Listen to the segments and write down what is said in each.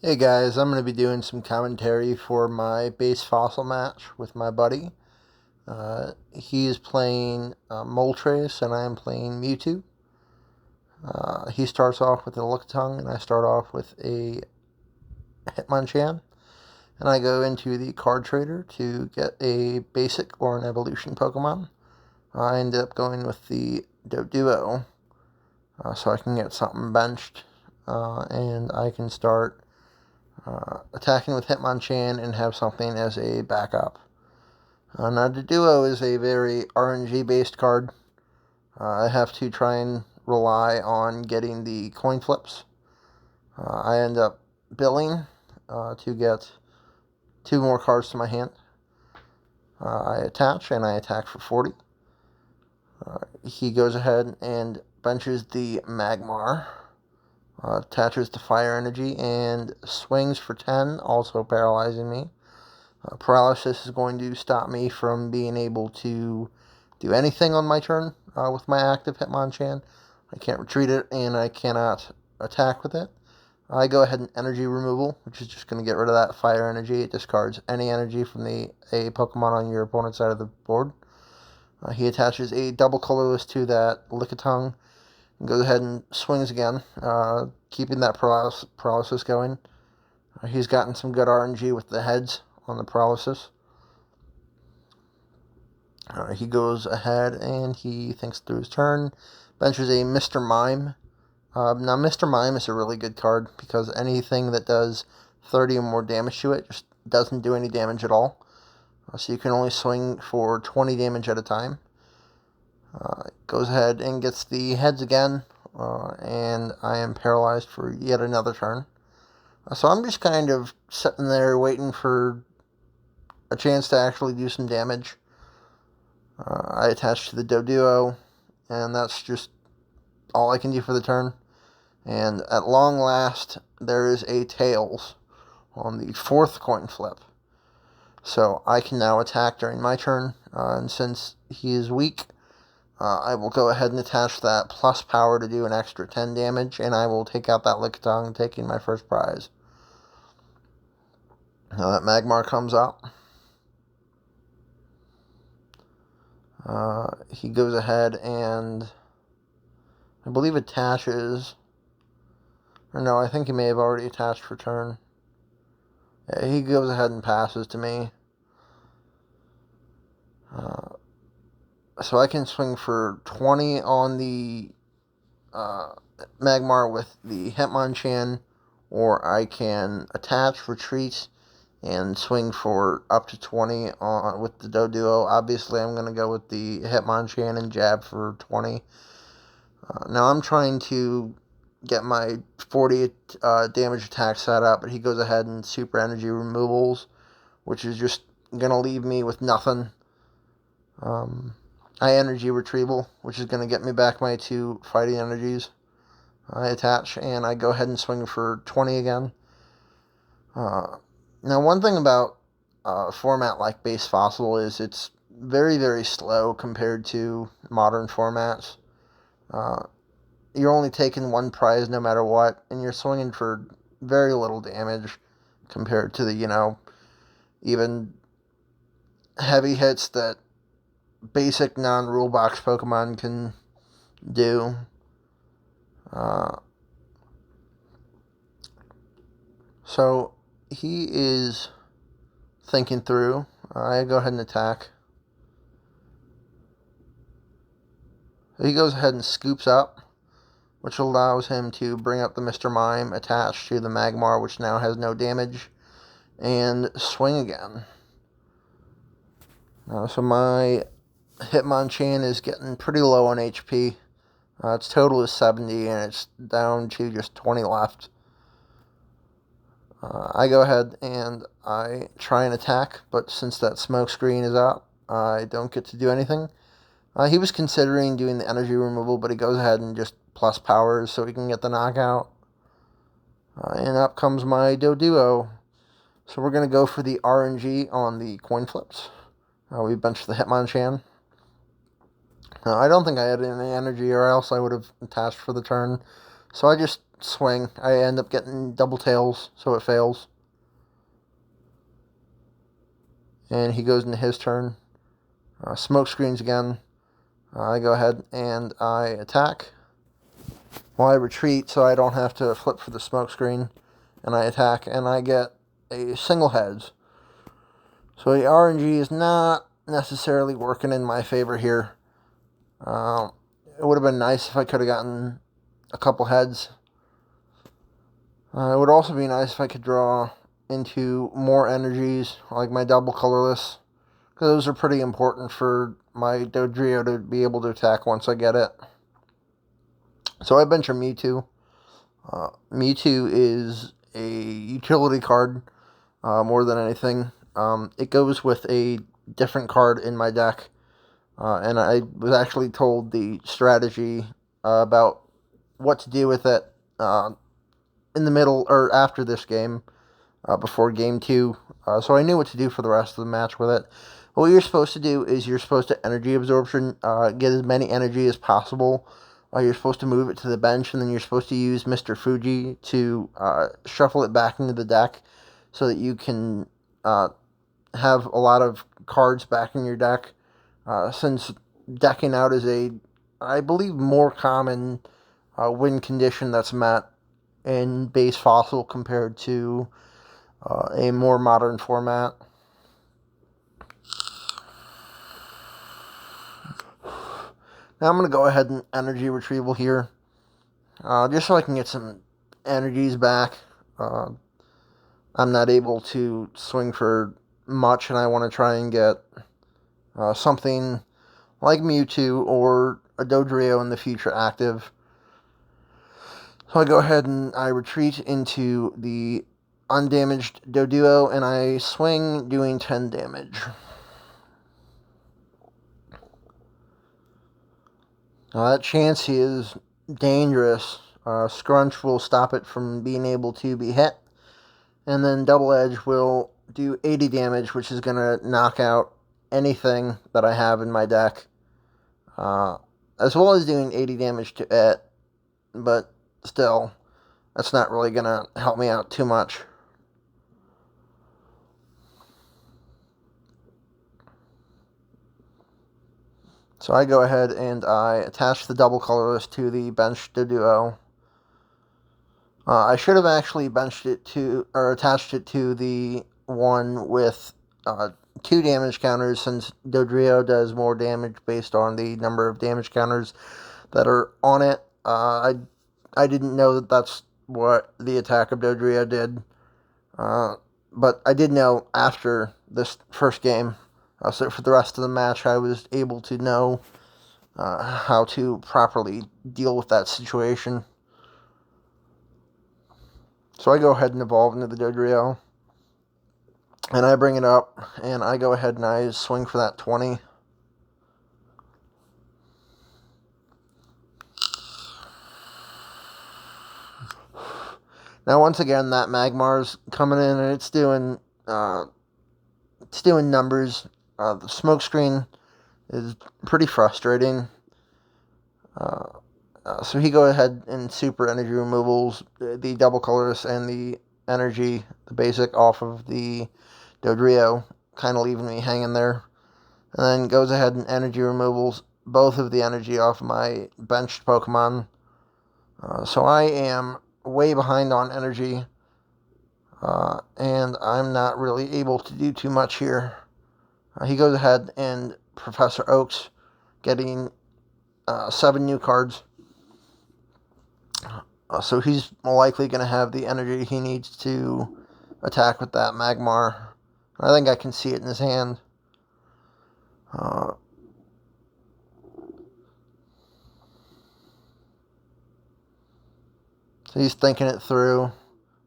Hey guys, I'm going to be doing some commentary for my base fossil match with my buddy. He is playing Moltres and I am playing Mewtwo. He starts off with a Lickitung and I start off with a Hitmonchan. And I go into the card trader to get a basic or an evolution Pokemon. I ended up going with the Doduo so I can get something benched and I can start attacking with Hitmonchan and have something as a backup. Now, the Duo is a very RNG based card. I have to try and rely on getting the coin flips. I end up billing to get two more cards to my hand. I attach and I attack for 40. He goes ahead and benches the Magmar, attaches the fire energy, and swings for 10, also paralyzing me. Paralysis is going to stop me from being able to do anything on my turn with my active Hitmonchan. I can't retreat it, and I cannot attack with it. I go ahead and energy removal, which is just going to get rid of that fire energy. It discards any energy from a Pokemon on your opponent's side of the board. He attaches a double colorless to that Lickitung and goes ahead and swings again, keeping that paralysis going. He's gotten some good RNG with the heads on the paralysis. He goes ahead and he thinks through his turn, benches a Mr. Mime. Now, Mr. Mime is a really good card because anything that does 30 or more damage to it just doesn't do any damage at all. So you can only swing for 20 damage at a time. Goes ahead and gets the heads again, and I am paralyzed for yet another turn. So I'm just kind of sitting there waiting for a chance to actually do some damage. I attach to the Doduo, and that's just all I can do for the turn. And at long last, there is a Tails on the fourth coin flip. So I can now attack during my turn, and since he is weak, I will go ahead and attach that plus power to do an extra 10 damage, and I will take out that Lickitung, taking my first prize. Now that Magmar comes up, he goes ahead and I believe attaches. Or no, I think he may have already attached for turn. Yeah, he goes ahead and passes to me. So I can swing for 20 on the Magmar with the Hitmonchan, or I can attach, retreat, and swing for up to 20 on with the Doduo. Obviously, I'm going to go with the Hitmonchan and jab for 20. Now I'm trying to get my 40 damage attack set up, but he goes ahead and super energy removals, which is just going to leave me with nothing. I energy retrieval, which is going to get me back my two fighting energies. I attach and I go ahead and swing for 20 again. Now, one thing about a format like Base Fossil is it's very, very slow compared to modern formats. You're only taking one prize no matter what, and you're swinging for very little damage compared to the, even heavy hits that basic non-rule box Pokemon can do. So he is thinking through. I go ahead and attack. He goes ahead and scoops up, which allows him to bring up the Mr. Mime attached to the Magmar, which now has no damage, and swing again. So my Hitmonchan is getting pretty low on HP. Its total is 70, and it's down to just 20 left. I go ahead and I try and attack, but since that smoke screen is up, I don't get to do anything. He was considering doing the energy removal, but he goes ahead and just plus powers so he can get the knockout. And up comes my Doduo. So we're going to go for the RNG on the coin flips. We benched the Hitmonchan. I don't think I had any energy, or else I would have attached for the turn. So I just swing. I end up getting double tails, so it fails. And he goes into his turn. Smoke screens again. I go ahead and I attack. Well, I retreat so I don't have to flip for the smoke screen. And I attack, and I get a single heads. So the RNG is not necessarily working in my favor here. It would have been nice if I could have gotten a couple heads. It would also be nice if I could draw into more energies, like my double colorless, because those are pretty important for my Dodrio to be able to attack once I get it. So I bench a Mewtwo. Mewtwo is a utility card more than anything. It goes with a different card in my deck, and I was actually told the strategy about what to do with it in the middle or after this game, before game 2. So I knew what to do for the rest of the match with it. What you're supposed to do is you're supposed to energy absorption, get as many energy as possible. You're supposed to move it to the bench, and then you're supposed to use Mr. Fuji to shuffle it back into the deck so that you can have a lot of cards back in your deck. Since decking out is I believe, more common win condition that's met in base fossil compared to a more modern format. Now I'm going to go ahead and energy retrieval here, just so I can get some energies back. I'm not able to swing for much, and I want to try and get something like Mewtwo or a Dodrio in the future active. So I go ahead and I retreat into the undamaged Doduo, and I swing, doing 10 damage. That Chansey is dangerous. Scrunch will stop it from being able to be hit. And then Double Edge will do 80 damage, which is going to knock out anything that I have in my deck. As well as doing 80 damage to it. But still, that's not really going to help me out too much. So I go ahead and I attach the double colorless to the bench Doduo. I should have actually benched it to, or attached it to the one with 2 damage counters, since Dodrio does more damage based on the number of damage counters that are on it. I didn't know that that's what the attack of Dodrio did, but I did know after this first game. So for the rest of the match, I was able to know how to properly deal with that situation. So I go ahead and evolve into the Dodrio, and I bring it up, and I go ahead and I swing for that 20. Now once again, that Magmar's coming in, and it's doing numbers. The smoke screen is pretty frustrating. So he goes ahead and super energy removals the double colors and the energy, the basic, off of the Dodrio, kind of leaving me hanging there. And then goes ahead and energy removals both of the energy off of my benched Pokemon. So I am way behind on energy, and I'm not really able to do too much here. He goes ahead and Professor Oaks, getting 7 new cards. So he's likely going to have the energy he needs to attack with that Magmar. I think I can see it in his hand. So he's thinking it through.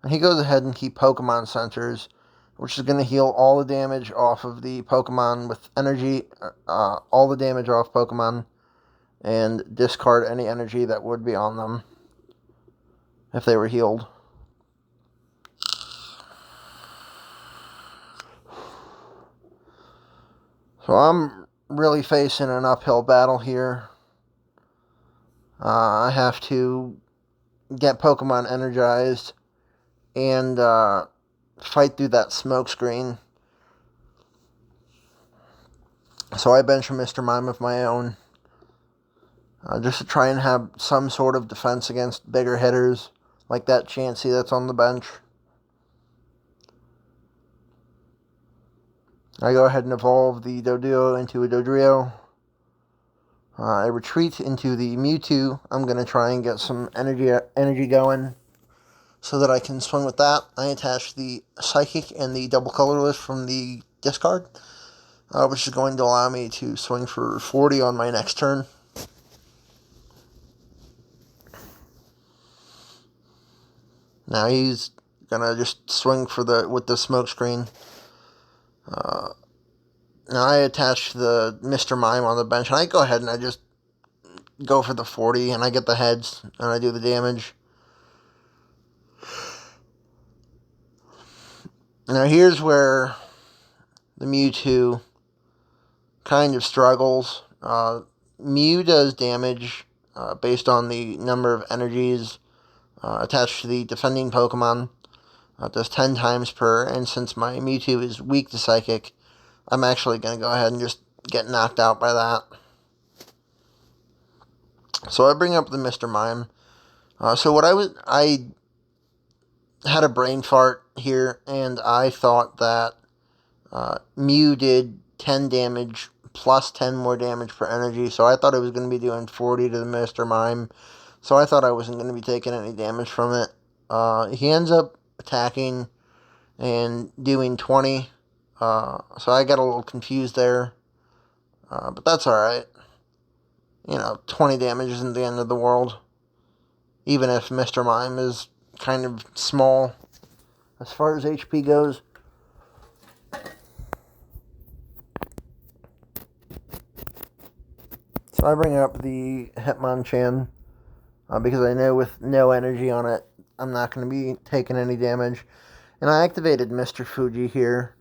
And he goes ahead and he Pokemon Centers, which is going to heal all the damage off of the Pokemon with energy, all the damage off Pokemon, and discard any energy that would be on them if they were healed. So I'm really facing an uphill battle here. I have to get Pokemon energized and fight through that smoke screen. So I bench a Mr. Mime of my own, just to try and have some sort of defense against bigger hitters, like that Chansey that's on the bench. I go ahead and evolve the Doduo into a Dodrio. I retreat into the Mewtwo. I'm going to try and get some energy going so that I can swing with that. I attach the Psychic and the Double Colorless from the discard, which is going to allow me to swing for 40 on my next turn. Now he's gonna just swing with the smoke screen. Now I attach the Mr. Mime on the bench, and I go ahead and I just go for the 40, and I get the heads, and I do the damage. Now here's where the Mewtwo kind of struggles. Mew does damage based on the number of energies attached to the defending Pokemon. It does 10 times per, and since my Mewtwo is weak to Psychic, I'm actually going to go ahead and just get knocked out by that. So I bring up the Mr. Mime. So I had a brain fart here, and I thought that Mew did 10 damage plus 10 more damage per energy, so I thought it was going to be doing 40 to the Mr. Mime, so I thought I wasn't going to be taking any damage from it. He ends up attacking and doing 20, so I got a little confused there, but that's alright. 20 damage isn't the end of the world, even if Mr. Mime is kind of small as far as HP goes. So I bring up the Hitmonchan because I know with no energy on it, I'm not going to be taking any damage. And I activated Mr. Fuji here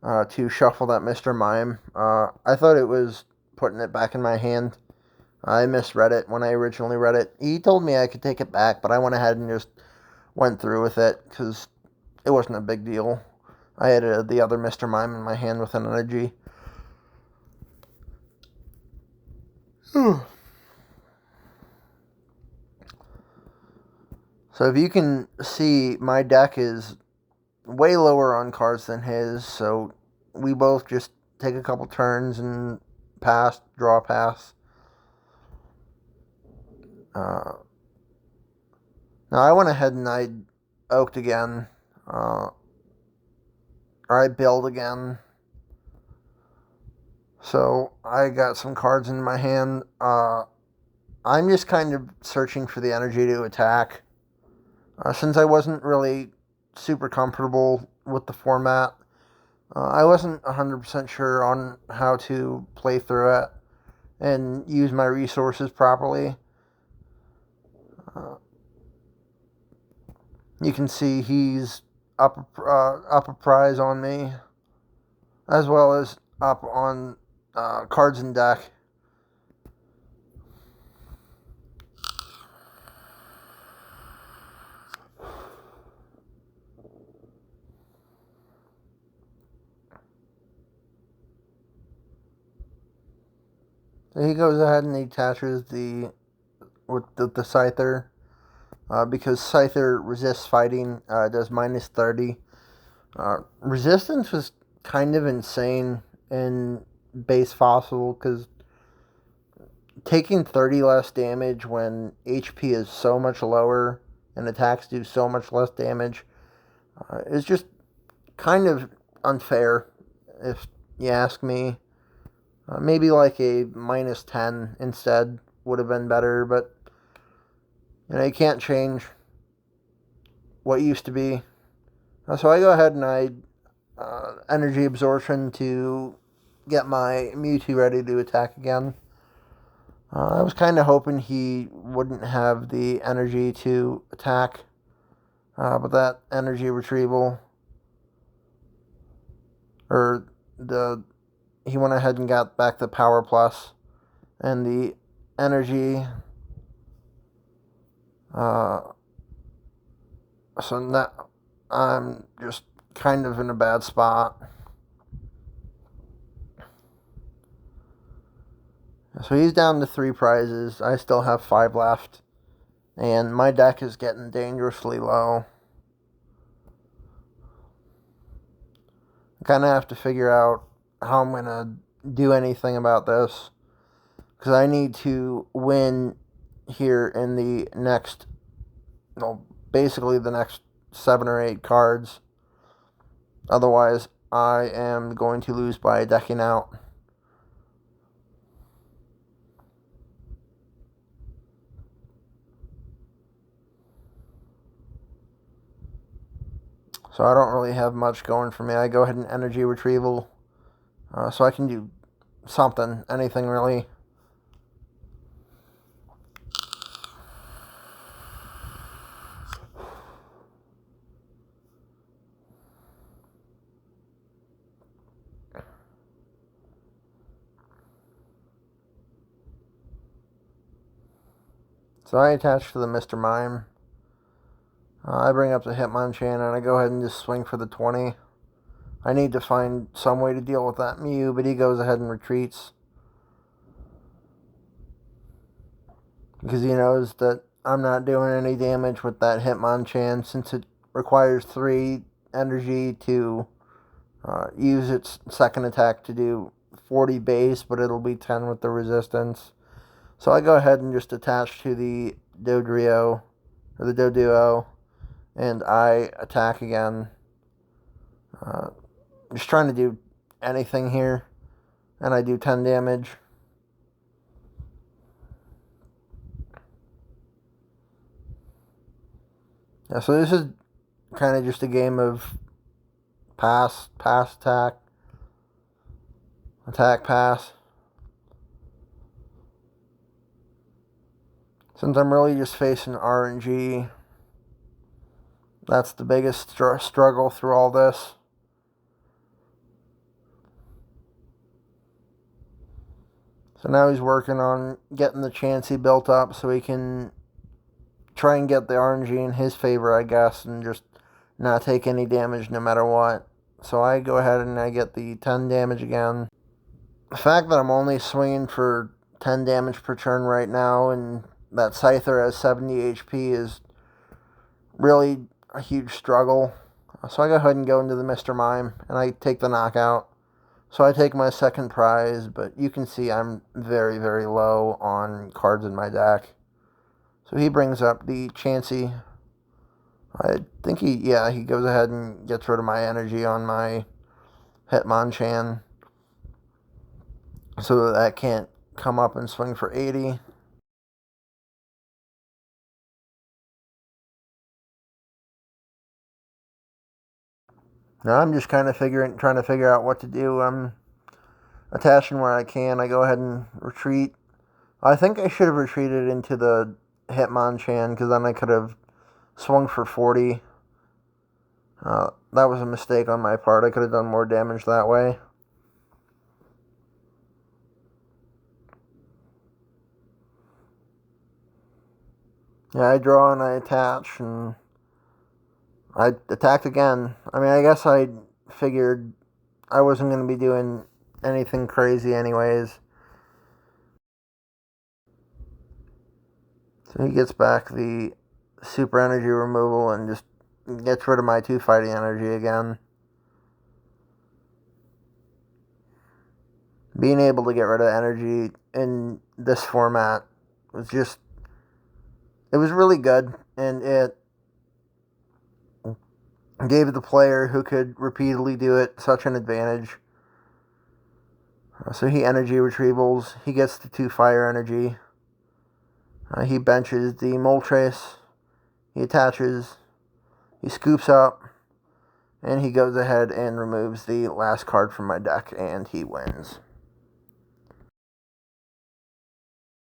to shuffle that Mr. Mime. I thought it was putting it back in my hand. I misread it when I originally read it. He told me I could take it back, but I went ahead and just went through with it because it wasn't a big deal. I had the other Mr. Mime in my hand with an energy. So if you can see, my deck is way lower on cards than his, so we both just take a couple turns and pass, draw, pass. Now I went ahead and I oaked again, or I build again. So I got some cards in my hand. I'm just kind of searching for the energy to attack. Since I wasn't really super comfortable with the format, I wasn't 100% sure on how to play through it and use my resources properly. You can see he's up a prize on me, as well as up on cards in deck. So he goes ahead and he attaches the Scyther. Because Scyther resists fighting, does minus 30. Resistance was kind of insane in base Fossil, because taking 30 less damage when HP is so much lower and attacks do so much less damage is just kind of unfair, if you ask me. Maybe like a minus 10 instead would have been better, but you can't change what used to be. So I go ahead and I energy absorption to get my Mewtwo ready to attack again. I was kind of hoping he wouldn't have the energy to attack, but that energy retrieval, he went ahead and got back the Power Plus, and the energy So now I'm just kind of in a bad spot. So he's down to 3 prizes. I still have 5 left. And my deck is getting dangerously low. I kind of have to figure out how I'm going to do anything about this. Because I need to win here in the next, well, basically the next 7 or 8 cards. Otherwise, I am going to lose by decking out. So I don't really have much going for me. I go ahead and energy retrieval. So I can do something, anything really. So I attach to the Mr. Mime. I bring up the Hitmonchan and I go ahead and just swing for the 20. I need to find some way to deal with that Mew, but he goes ahead and retreats. Because he knows that I'm not doing any damage with that Hitmonchan since it requires 3 energy to use its second attack to do 40 base, but it'll be 10 with the resistance. So I go ahead and just attach to the Dodrio, or the Doduo, and I attack again. Just trying to do anything here, and I do 10 damage. Yeah, so this is kind of just a game of pass, attack, pass. Since I'm really just facing RNG, that's the biggest struggle through all this. So now he's working on getting the Chansey built up so he can try and get the RNG in his favor, I guess, and just not take any damage no matter what. So I go ahead and I get the 10 damage again. The fact that I'm only swinging for 10 damage per turn right now and that Scyther has 70 HP is really a huge struggle. So I go ahead and go into the Mr. Mime and I take the knockout. So I take my second prize, but you can see I'm very, very low on cards in my deck. So he brings up the Chansey. I think he goes ahead and gets rid of my energy on my Hitmonchan. So that can't come up and swing for 80. Now I'm just kind of trying to figure out what to do. I'm attaching where I can. I go ahead and retreat. I think I should have retreated into the Hitmonchan because then I could have swung for 40. That was a mistake on my part. I could have done more damage that way. Yeah, I draw and I attach, and I attacked again. I mean, I guess I figured I wasn't going to be doing anything crazy anyways. So he gets back the super energy removal and just gets rid of my 2 fighting energy again. Being able to get rid of energy in this format was just, it was really good, and it gave the player who could repeatedly do it such an advantage. So he energy retrievals, he gets the 2 fire energy, he benches the Moltres, he attaches, he scoops up, and he goes ahead and removes the last card from my deck, and he wins.